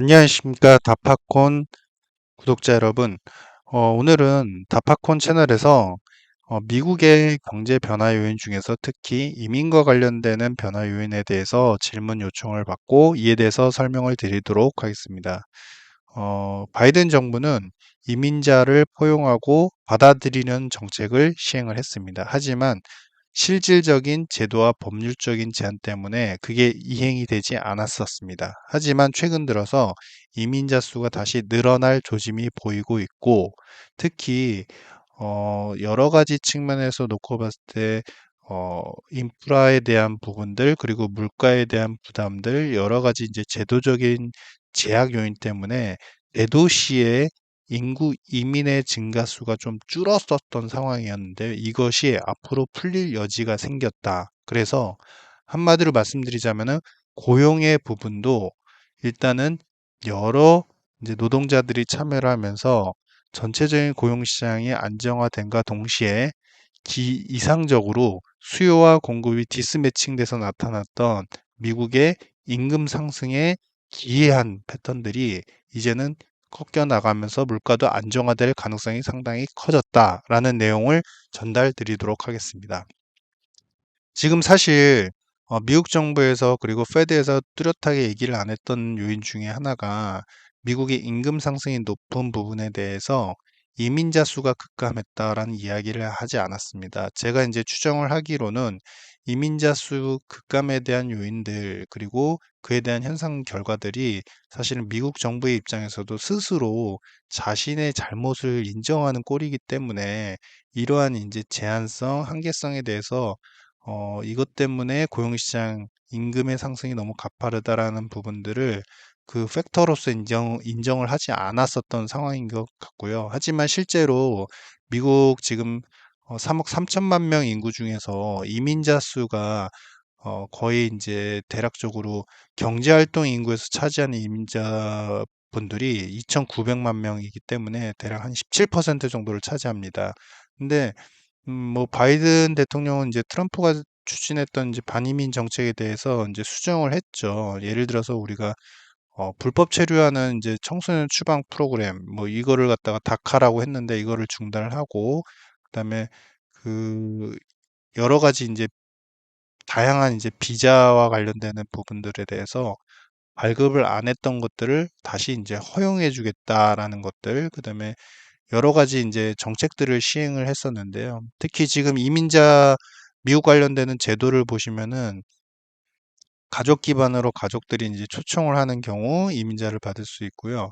안녕하십니까. 다파콘 구독자 여러분. 오늘은 다파콘 채널에서 미국의 경제 변화 요인 중에서 특히 이민과 관련되는 변화 요인에 대해서 질문 요청을 받고 이에 대해서 설명을 드리도록 하겠습니다. 바이든 정부는 이민자를 포용하고 받아들이는 정책을 시행을 했습니다. 하지만 실질적인 제도와 법률적인 제한 때문에 그게 이행이 되지 않았었습니다. 하지만 최근 들어서 이민자 수가 다시 늘어날 조짐이 보이고 있고, 특히 여러 가지 측면에서 놓고 봤을 때 인프라에 대한 부분들, 그리고 물가에 대한 부담들, 여러 가지 이제 제도적인 제약 요인 때문에 대도시의 인구 이민의 증가수가 좀 줄었었던 상황이었는데 이것이 앞으로 풀릴 여지가 생겼다. 그래서 한마디로 말씀드리자면은 고용의 부분도 일단은 여러 이제 노동자들이 참여를 하면서 전체적인 고용 시장이 안정화됨과 동시에 이상적으로 수요와 공급이 디스매칭돼서 나타났던 미국의 임금 상승에 기이한 패턴들이 이제는 꺾여 나가면서 물가도 안정화될 가능성이 상당히 커졌다라는 내용을 전달드리도록 하겠습니다. 지금 사실 미국 정부에서 그리고 페드에서 뚜렷하게 얘기를 안 했던 요인 중에 하나가 미국의 임금 상승이 높은 부분에 대해서 이민자 수가 급감했다라는 이야기를 하지 않았습니다. 제가 이제 추정을 하기로는 이민자 수 급감에 대한 요인들 그리고 그에 대한 현상 결과들이 사실은 미국 정부의 입장에서도 스스로 자신의 잘못을 인정하는 꼴이기 때문에 이러한 이제 제한성, 한계성에 대해서 이것 때문에 고용시장 임금의 상승이 너무 가파르다라는 부분들을 그 팩터로서 인정을 하지 않았었던 상황인 것 같고요. 하지만 실제로 미국 지금 3억 3천만 명 인구 중에서 이민자 수가 거의 이제 대략적으로 경제활동 인구에서 차지하는 이민자 분들이 2,900만 명이기 때문에 대략 한 17% 정도를 차지합니다. 근데 뭐 바이든 대통령은 이제 트럼프가 추진했던 이제 반이민 정책에 대해서 이제 수정을 했죠. 예를 들어서 우리가 불법 체류하는 이제 청소년 추방 프로그램 뭐 이거를 갖다가 다카라고 했는데 이거를 중단을 하고 그다음에 그 여러 가지 이제 다양한 이제 비자와 관련되는 부분들에 대해서 발급을 안 했던 것들을 다시 이제 허용해 주겠다라는 것들, 그다음에 여러 가지 이제 정책들을 시행을 했었는데요. 특히 지금 이민자 미국 관련되는 제도를 보시면은 가족 기반으로 가족들이 이제 초청을 하는 경우 이민자를 받을 수 있고요.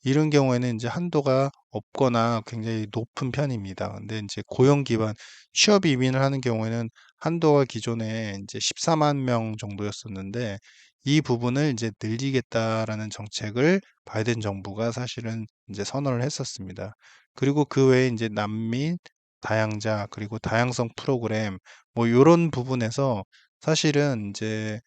이런 경우에는 이제 한도가 없거나 굉장히 높은 편입니다. 근데 이제 고용 기반 취업 이민을 하는 경우에는 한도가 기존에 이제 14만 명 정도였었는데 이 부분을 이제 늘리겠다라는 정책을 바이든 정부가 사실은 이제 선언을 했었습니다. 그리고 그 외에 이제 난민, 다양자, 그리고 다양성 프로그램 뭐 요런 부분에서 사실은 이제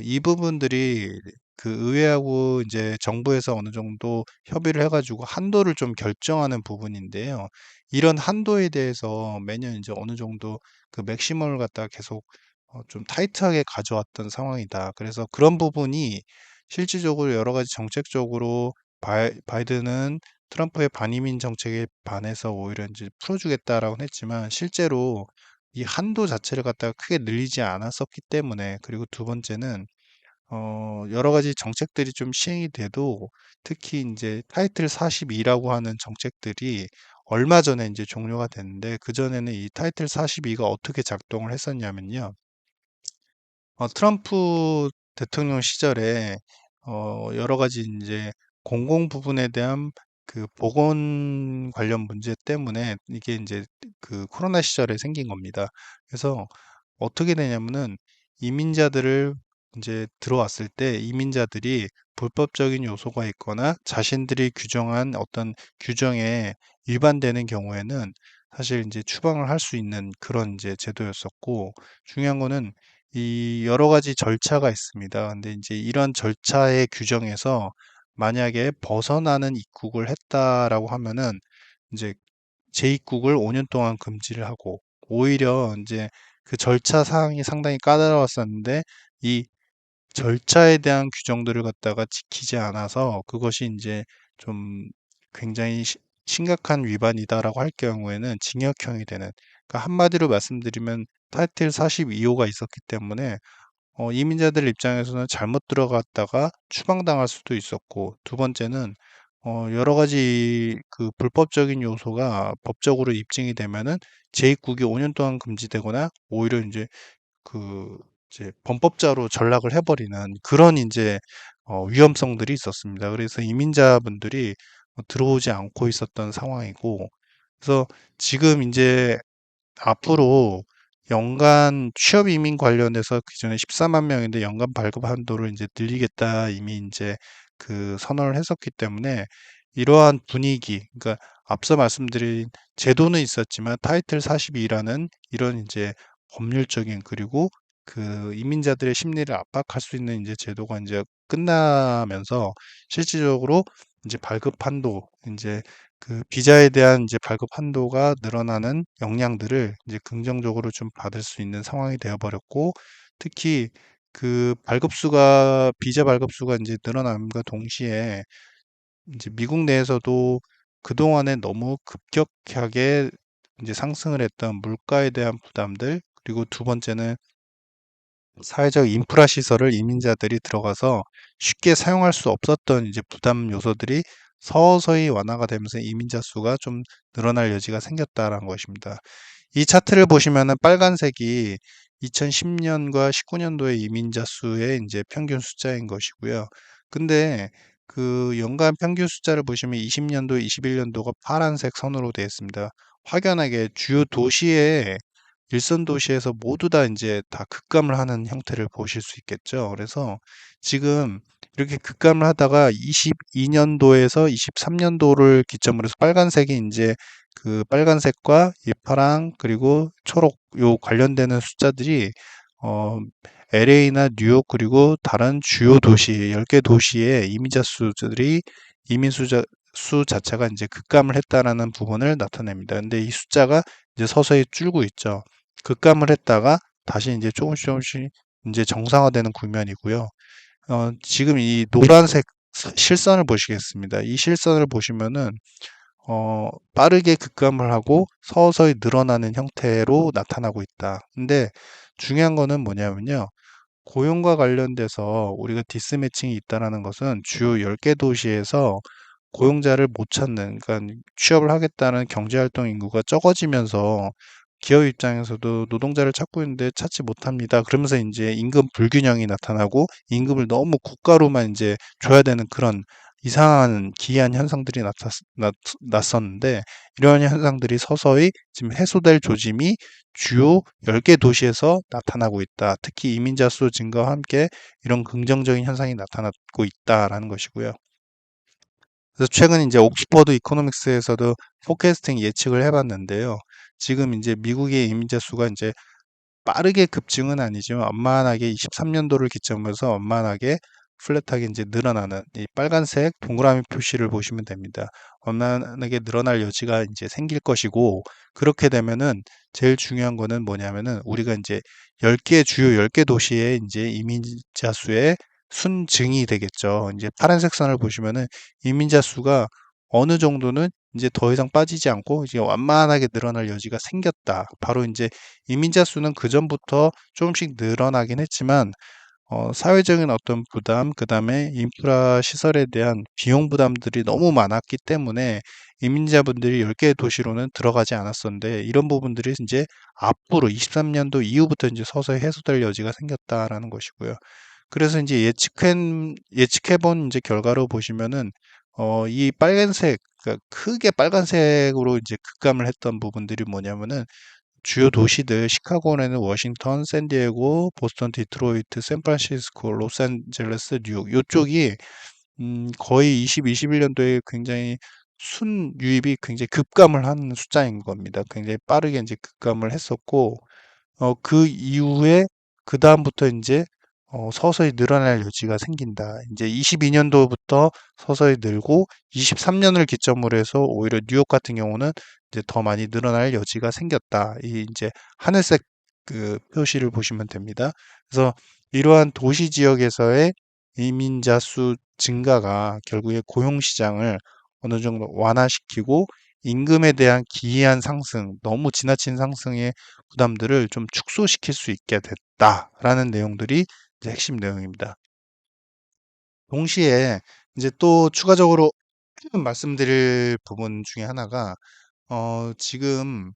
이 부분들이 그 의회하고 이제 정부에서 어느 정도 협의를 해가지고 한도를 좀 결정하는 부분인데요. 이런 한도에 대해서 매년 이제 어느 정도 그 맥시멈을 갖다가 계속 좀 타이트하게 가져왔던 상황이다. 그래서 그런 부분이 실질적으로 여러 가지 정책적으로 바이든은 트럼프의 반이민 정책에 반해서 오히려 이제 풀어주겠다라고 했지만 실제로 이 한도 자체를 갖다가 크게 늘리지 않았었기 때문에 그리고 두 번째는 여러 가지 정책들이 좀 시행이 돼도 특히 이제 타이틀 42라고 하는 정책들이 얼마 전에 이제 종료가 됐는데 그전에는 이 타이틀 42가 어떻게 작동을 했었냐면요. 트럼프 대통령 시절에 여러 가지 이제 공공 부분에 대한 그 보건 관련 문제 때문에 이게 이제 그 코로나 시절에 생긴 겁니다. 그래서 어떻게 되냐면은 이민자들을 이제 들어왔을 때 이민자들이 불법적인 요소가 있거나 자신들이 규정한 어떤 규정에 위반되는 경우에는 사실 이제 추방을 할 수 있는 그런 이제 제도였었고 중요한 거는 이 여러 가지 절차가 있습니다. 근데 이제 이런 절차의 규정에서 만약에 벗어나는 입국을 했다라고 하면은 이제 재입국을 5년 동안 금지를 하고 오히려 이제 그 절차 사항이 상당히 까다로웠었는데 이 절차에 대한 규정들을 갖다가 지키지 않아서 그것이 이제 좀 굉장히 심각한 위반이다라고 할 경우에는 징역형이 되는, 그러니까 한마디로 말씀드리면 타이틀 42호가 있었기 때문에 이민자들 입장에서는 잘못 들어갔다가 추방당할 수도 있었고, 두 번째는 여러 가지 그 불법적인 요소가 법적으로 입증이 되면은 재입국이 5년 동안 금지되거나 오히려 이제 그 이제 범법자로 전락을 해버리는 그런 이제 위험성들이 있었습니다. 그래서 이민자분들이 들어오지 않고 있었던 상황이고, 그래서 지금 이제 앞으로 연간 취업 이민 관련해서 기존에 14만 명인데 연간 발급 한도를 이제 늘리겠다 이미 이제 그 선언을 했었기 때문에 이러한 분위기, 그러니까 앞서 말씀드린 제도는 있었지만 타이틀 42라는 이런 이제 법률적인, 그리고 그 이민자들의 심리를 압박할 수 있는 이제 제도가 이제 끝나면서 실질적으로 이제 발급 한도, 이제 그 비자에 대한 이제 발급 한도가 늘어나는 영향들을 이제 긍정적으로 좀 받을 수 있는 상황이 되어 버렸고, 특히 그 발급수가, 비자 발급수가 이제 늘어남과 동시에 이제 미국 내에서도 그동안에 너무 급격하게 이제 상승을 했던 물가에 대한 부담들, 그리고 두 번째는 사회적 인프라 시설을 이민자들이 들어가서 쉽게 사용할 수 없었던 이제 부담 요소들이 서서히 완화가 되면서 이민자 수가 좀 늘어날 여지가 생겼다라는 것입니다. 이 차트를 보시면은 빨간색이 2010년과 19년도의 이민자 수의 이제 평균 숫자인 것이고요. 근데 그 연간 평균 숫자를 보시면 20년도, 21년도가 파란색 선으로 되어 있습니다. 확연하게 주요 도시의 일선 도시에서 모두 다 이제 다 급감을 하는 형태를 보실 수 있겠죠. 그래서 지금 이렇게 급감을 하다가 22년도에서 23년도를 기점으로 해서 빨간색이 이제 그 빨간색과 이 파랑 그리고 초록 요 관련되는 숫자들이 어 LA나 뉴욕 그리고 다른 주요 도시 10개 도시의 이민자 수들이 이민 수 자체가 이제 급감을 했다라는 부분을 나타냅니다. 근데 이 숫자가 이제 서서히 줄고 있죠. 급감을 했다가 다시 이제 조금씩 조금씩 이제 정상화되는 국면이고요. 지금 이 노란색 실선을 보시겠습니다. 이 실선을 보시면은 빠르게 급감을 하고 서서히 늘어나는 형태로 나타나고 있다. 근데 중요한 거는 뭐냐면요. 고용과 관련돼서 우리가 디스매칭이 있다라는 것은 주요 10개 도시에서 고용자를 못 찾는, 그러니까 취업을 하겠다는 경제활동 인구가 적어지면서 기업 입장에서도 노동자를 찾고 있는데 찾지 못합니다. 그러면서 이제 임금 불균형이 나타나고 임금을 너무 고가로만 이제 줘야 되는 그런 이상한 기이한 현상들이 났었는데, 이러한 현상들이 서서히 지금 해소될 조짐이 주요 10개 도시에서 나타나고 있다. 특히 이민자 수 증가와 함께 이런 긍정적인 현상이 나타나고 있다라는 것이고요. 그래서 최근 이제 옥스퍼드 이코노믹스에서도 포캐스팅 예측을 해봤는데요. 지금 이제 미국의 이민자 수가 이제 빠르게 급증은 아니지만 완만하게 23년도를 기점으로 해서 완만하게 플랫하게 이제 늘어나는 이 빨간색 동그라미 표시를 보시면 됩니다. 완만하게 늘어날 여지가 이제 생길 것이고, 그렇게 되면은 제일 중요한 거는 뭐냐면은 우리가 이제 10개 주요 10개 도시의 이제 이민자 수의 순증이 되겠죠. 이제 파란색 선을 보시면은 이민자 수가 어느 정도는 이제 더 이상 빠지지 않고 이제 완만하게 늘어날 여지가 생겼다. 바로 이제 이민자 수는 그전부터 조금씩 늘어나긴 했지만 사회적인 어떤 부담, 그다음에 인프라 시설에 대한 비용 부담들이 너무 많았기 때문에 이민자분들이 10개의 도시로는 들어가지 않았었는데, 이런 부분들이 이제 앞으로 23년도 이후부터 이제 서서히 해소될 여지가 생겼다라는 것이고요. 그래서 이제 예측해본 이제 결과로 보시면은 이 빨간색, 그러니까 크게 빨간색으로 이제 급감을 했던 부분들이 뭐냐면은 주요 도시들 시카고에는 워싱턴, 샌디에고, 보스턴, 디트로이트, 샌프란시스코, 로스앤젤레스, 뉴욕 요쪽이 거의 21년도에 굉장히 순유입이 굉장히 급감을 한 숫자인 겁니다. 굉장히 빠르게 이제 급감을 했었고, 그 이후에 그다음부터 인제 서서히 늘어날 여지가 생긴다. 인제 22년도부터 서서히 늘고 23년을 기점으로 해서 오히려 뉴욕 같은 경우는 이제 더 많이 늘어날 여지가 생겼다. 이 인제 하늘색 그 표시를 보시면 됩니다. 그래서 이러한 도시 지역에서의 이민자 수 증가가 결국에 고용 시장을 어느 정도 완화시키고 임금에 대한 기이한 상승, 너무 지나친 상승의 부담들을 좀 축소시킬 수 있게 됐다라는 내용들이 이제 핵심 내용입니다. 동시에 이제 또 추가적으로 말씀드릴 부분 중에 하나가 지금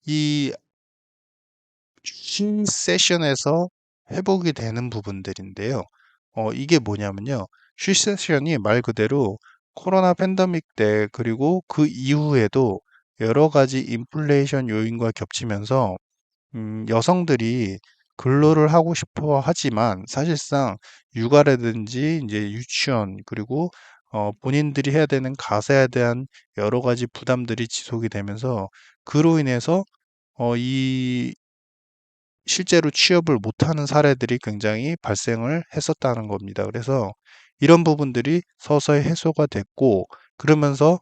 이 신 세션에서 회복이 되는 부분들인데요. 이게 뭐냐면요. 쉬 세션이 말 그대로 코로나 팬데믹 때 그리고 그 이후에도 여러 가지 인플레이션 요인과 겹치면서 여성들이 근로를 하고 싶어 하지만 사실상 육아라든지 이제 유치원 그리고 본인들이 해야 되는 가사에 대한 여러 가지 부담들이 지속이 되면서 그로 인해서 이 실제로 취업을 못하는 사례들이 굉장히 발생을 했었다는 겁니다. 그래서 이런 부분들이 서서히 해소가 됐고, 그러면서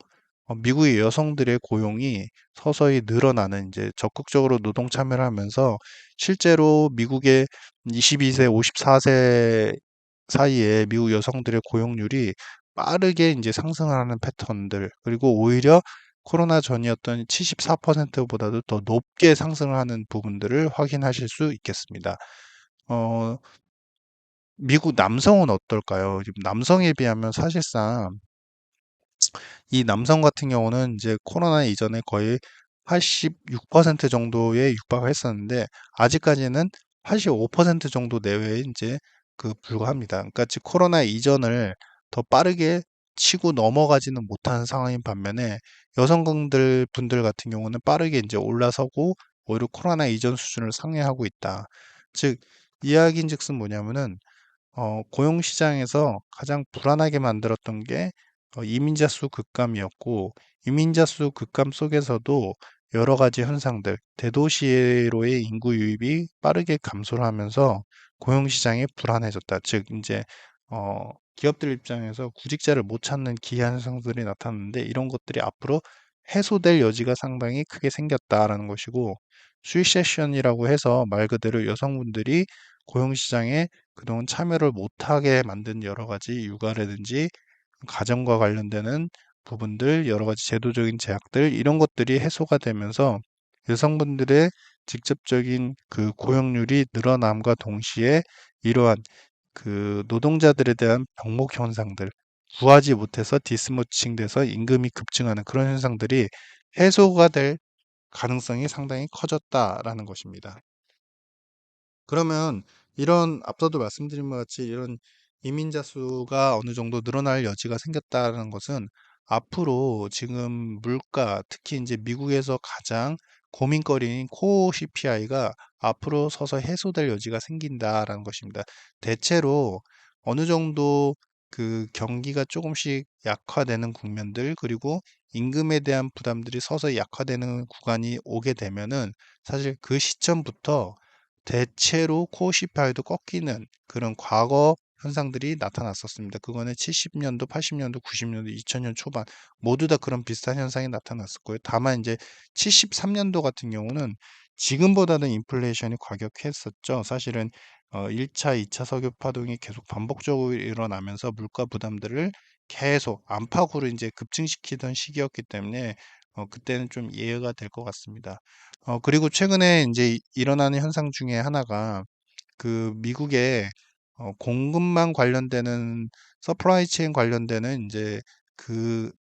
미국의 여성들의 고용이 서서히 늘어나는 이제 적극적으로 노동 참여를 하면서 실제로 미국의 22세, 54세 사이에 미국 여성들의 고용률이 빠르게 이제 상승하는 패턴들, 그리고 오히려 코로나 전이었던 74%보다도 더 높게 상승을 하는 부분들을 확인하실 수 있겠습니다. 어, 미국 남성은 어떨까요? 지금 남성에 비하면 사실상 이 남성 같은 경우는 이제 코로나 이전에 거의 86% 정도에 육박을 했었는데 아직까지는 85% 정도 내외에 이제 불과합니다. 그러니까 즉 코로나 이전을 더 빠르게 치고 넘어가지는 못하는 상황인 반면에 여성분들 같은 경우는 빠르게 이제 올라서고 오히려 코로나 이전 수준을 상회하고 있다. 즉 이야기인즉슨 뭐냐면은 고용 시장에서 가장 불안하게 만들었던 게 이민자 수 급감이었고, 이민자 수 급감 속에서도 여러 가지 현상들, 대도시로의 인구 유입이 빠르게 감소를 하면서 고용 시장이 불안해졌다. 즉, 이제 기업들 입장에서 구직자를 못 찾는 기이한 현상들이 나타났는데 이런 것들이 앞으로 해소될 여지가 상당히 크게 생겼다라는 것이고, 수입세션이라고 해서 말 그대로 여성분들이 고용 시장에 그동안 참여를 못하게 만든 여러 가지 육아라든지 가정과 관련되는 부분들, 여러 가지 제도적인 제약들, 이런 것들이 해소가 되면서 여성분들의 직접적인 고용률이 늘어남과 동시에 이러한 노동자들에 대한 병목 현상들, 구하지 못해서 디스머칭 돼서 임금이 급증하는 그런 현상들이 해소가 될 가능성이 상당히 커졌다라는 것입니다. 그러면 이런 앞서도 말씀드린 것 같이 이런 이민자 수가 어느 정도 늘어날 여지가 생겼다는 것은 앞으로 지금 물가, 특히 이제 미국에서 가장 고민거리인 코어 CPI가 앞으로 서서 해소될 여지가 생긴다라는 것입니다. 대체로 어느 정도 경기가 조금씩 약화되는 국면들, 그리고 임금에 대한 부담들이 서서히 약화되는 구간이 오게 되면은 사실 그 시점부터 대체로 코어 CPI도 꺾이는 그런 과거 현상들이 나타났었습니다. 그거는 70년도, 80년도, 90년도, 2000년 초반 모두 다 그런 비슷한 현상이 나타났었고요. 다만 이제 73년도 같은 경우는 지금보다는 인플레이션이 과격했었죠. 사실은 1차, 2차 석유 파동이 계속 반복적으로 일어나면서 물가 부담들을 계속 안팎으로 이제 급증시키던 시기였기 때문에 그때는 좀 이해가 될 것 같습니다. 그리고 최근에 이제 일어나는 현상 중에 하나가 미국의 공급망 관련되는 서프라이 체인 관련되는 이제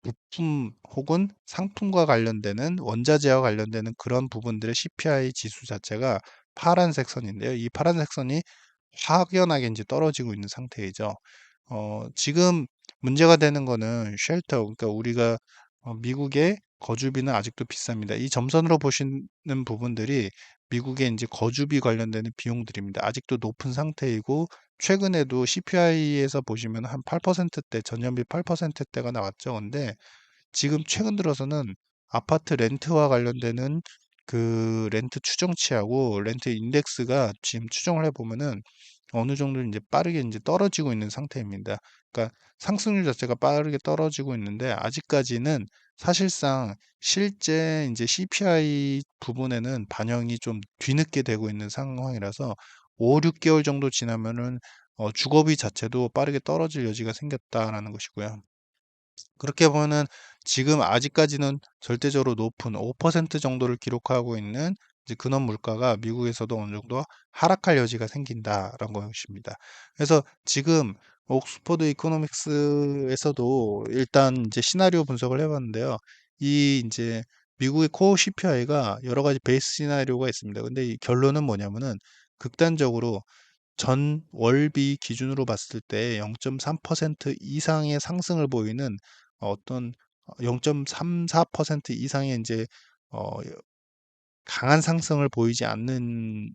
부품 혹은 상품과 관련되는 원자재와 관련되는 그런 부분들의 CPI 지수 자체가 파란색 선인데요. 이 파란색 선이 확연하게 이제 떨어지고 있는 상태이죠. 지금 문제가 되는 거는 쉘터, 그러니까 우리가 미국의 거주비는 아직도 비쌉니다. 이 점선으로 보시는 부분들이 미국의 이제 거주비 관련되는 비용들입니다. 아직도 높은 상태이고 최근에도 CPI에서 보시면 한 8%대, 전년비 8%대가 나왔죠. 근데 지금 최근 들어서는 아파트 렌트와 관련되는 렌트 추정치하고 렌트 인덱스가 지금 추정을 해보면은 어느 정도 이제 빠르게 이제 떨어지고 있는 상태입니다. 그러니까 상승률 자체가 빠르게 떨어지고 있는데 아직까지는 사실상 실제 이제 CPI 부분에는 반영이 좀 뒤늦게 되고 있는 상황이라서 5, 6개월 정도 지나면은 주거비 자체도 빠르게 떨어질 여지가 생겼다라는 것이고요. 그렇게 보면은 지금 아직까지는 절대적으로 높은 5% 정도를 기록하고 있는 이제 근원 물가가 미국에서도 어느 정도 하락할 여지가 생긴다라는 것입니다. 그래서 지금 옥스퍼드 이코노믹스에서도 일단 이제 시나리오 분석을 해봤는데요. 이 이제 미국의 코어 CPI가 여러 가지 베이스 시나리오가 있습니다. 근데 이 결론은 뭐냐면은 극단적으로 전 월비 기준으로 봤을 때 0.3% 이상의 상승을 보이는 어떤 0.34% 이상의 이제 어 강한 상승을 보이지 않는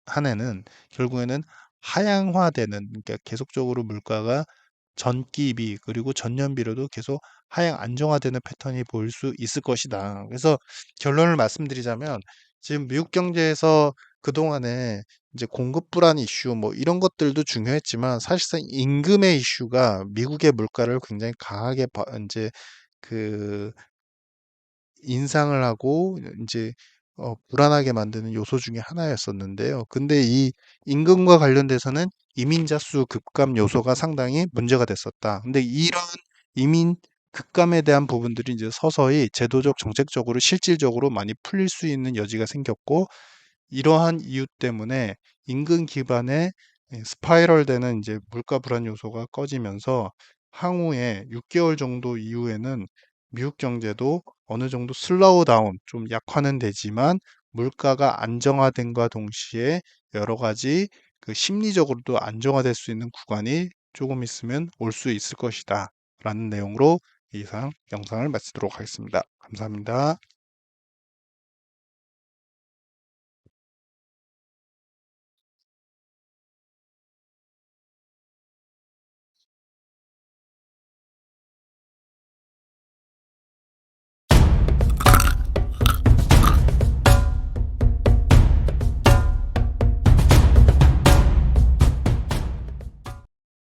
한에는 결국에는 하향화되는, 그러니까 계속적으로 물가가 전기비 그리고 전년비로도 계속 하향 안정화되는 패턴이 보일 수 있을 것이다. 그래서 결론을 말씀드리자면 지금 미국 경제에서 그동안에 이제 공급 불안 이슈 뭐 이런 것들도 중요했지만 사실상 임금의 이슈가 미국의 물가를 굉장히 강하게 이제 그 인상을 하고 인제 불안하게 만드는 요소 중에 하나였었는데요. 근데 이 임금과 관련돼서는 이민자 수 급감 요소가 상당히 문제가 됐었다. 근데 이런 이민 급감에 대한 부분들이 이제 서서히 제도적, 정책적으로, 실질적으로 많이 풀릴 수 있는 여지가 생겼고, 이러한 이유 때문에 임금 기반의 스파이럴 되는 이제 물가 불안 요소가 꺼지면서 향후에 6개월 정도 이후에는 미국 경제도 어느 정도 슬로우 다운, 좀 약화는 되지만 물가가 안정화됨과 동시에 여러 가지 그 심리적으로도 안정화될 수 있는 구간이 조금 있으면 올 수 있을 것이다. 라는 내용으로 이상 영상을 마치도록 하겠습니다. 감사합니다.